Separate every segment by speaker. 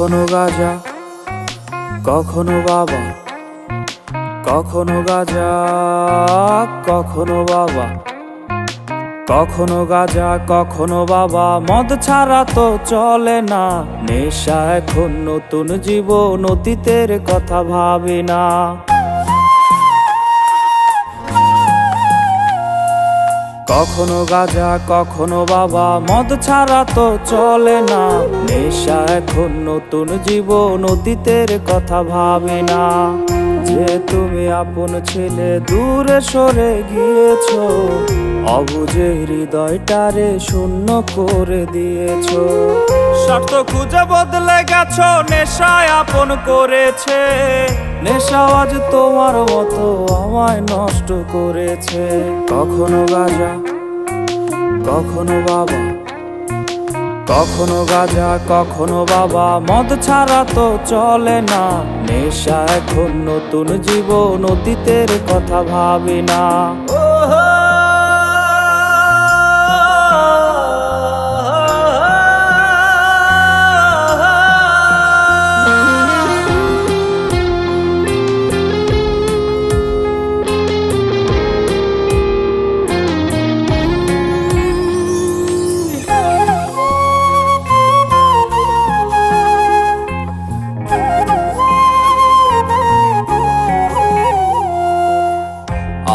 Speaker 1: কখনো গাজা, কখনো বাবা, কখনো গাজা, কখনো বাবা, কখনো গাজা, কখনো বাবা। মদ ছাড়া তো চলে না, নেশা এখন নতুন জীবন, অতীতের কথা ভাবি না। কখনো গাজা, কখনো বাবা, মদ ছাড়া তো চলে না, নেশা এখন নতুন জীবন, অতীতের কথা ভাবি না। যে তুমি আপন ছেলে দূরে সরে গিয়েছো, অবুঝে হৃদয়টারে শূন্য করে দিয়েছো। স্বার্থ খুঁজে বদলে গেছো, নেশায় আপন করেছে, নেশা আজ তোমার মতো আমায় নষ্ট করেছে। কখনো গাজা, কখনো বাবা, কখনো গাজা, কখনো বাবা, মদ ছাড়া তো চলে না, নেশা এখন নতুন জীবন, অতীতের কথা ভাবি না।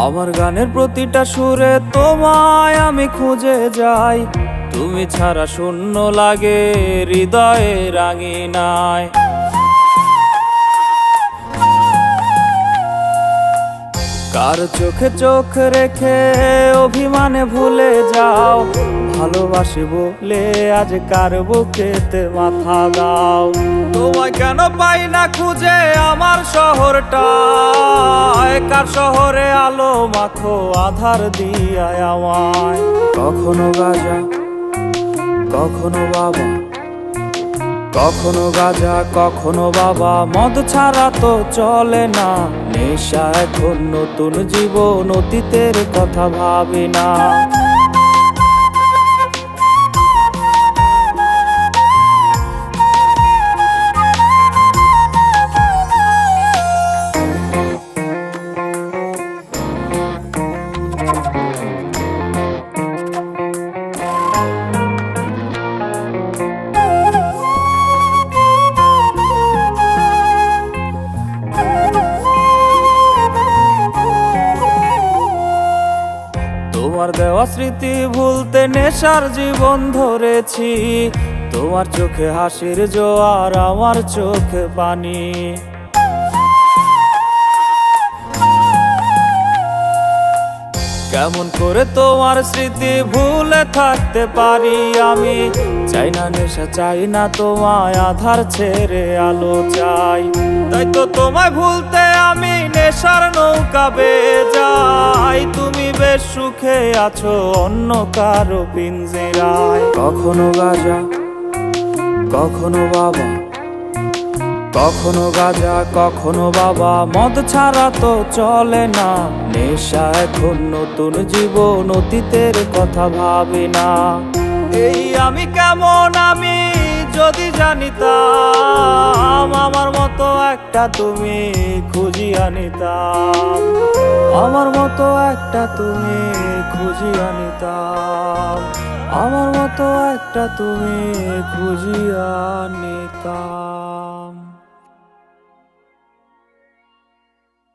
Speaker 1: আমার গানের প্রতিটা সুরে তোমায় আমি খুঁজে যাই, তুমি ছাড়া শূন্য লাগে হৃদয়ে রাঙিনায়। কার চোখে চোখ রেখে অভিমানে ভুলে যাও, ভালোবাসি বলে আজ কার বুকেতে মাথা দাও। তোমায় কেন পাই না খুঁজে আমার শহরটা, কার শহরে আলো মাখো আধার দিয়ায় আমায়। কখনো গাজা, কখনো বাবা, কখনো গাজা, কখনো বাবা, মদ ছাড়া তো চলে না, নেশা এখন নতুন জীবন, অতীতের কথা ভাবি না। তোমার দেওয়া স্মৃতি ভুলতে নেশার জীবন ধরেছি, তোমার চোখে হাসির জোয়ার, আমার চোখে পানি। কেমন করে তোমার স্মৃতি ভুলে থাকতে পারি আমি, চাই না নেশা, চাই না তোমায় আধার ছেড়ে আলো চাই। তাই তো তোমায় ভুলতে আমি নেশার নৌকা বেয়ে যাই, তুমি বেশ সুখে আছো অন্য কারো পিঞ্জিরায়। কখনো গাজা, কখনো বাবা, কখনো গাজা, কখনো বাবা, মদ ছাড়া তো চলে না, নেশা এখন নতুন জীবন, অতীতের কথা ভাবি না। এই আমি কেমন আমি যদি জানিতাম, আমার মতো একটা তুমি খুঁজিয়া নিতাম, আমার মতো একটা তুমি খুঁজিয়া নিতাম, আমার মতো একটা তুমি খুঁজিয়া নিতাম।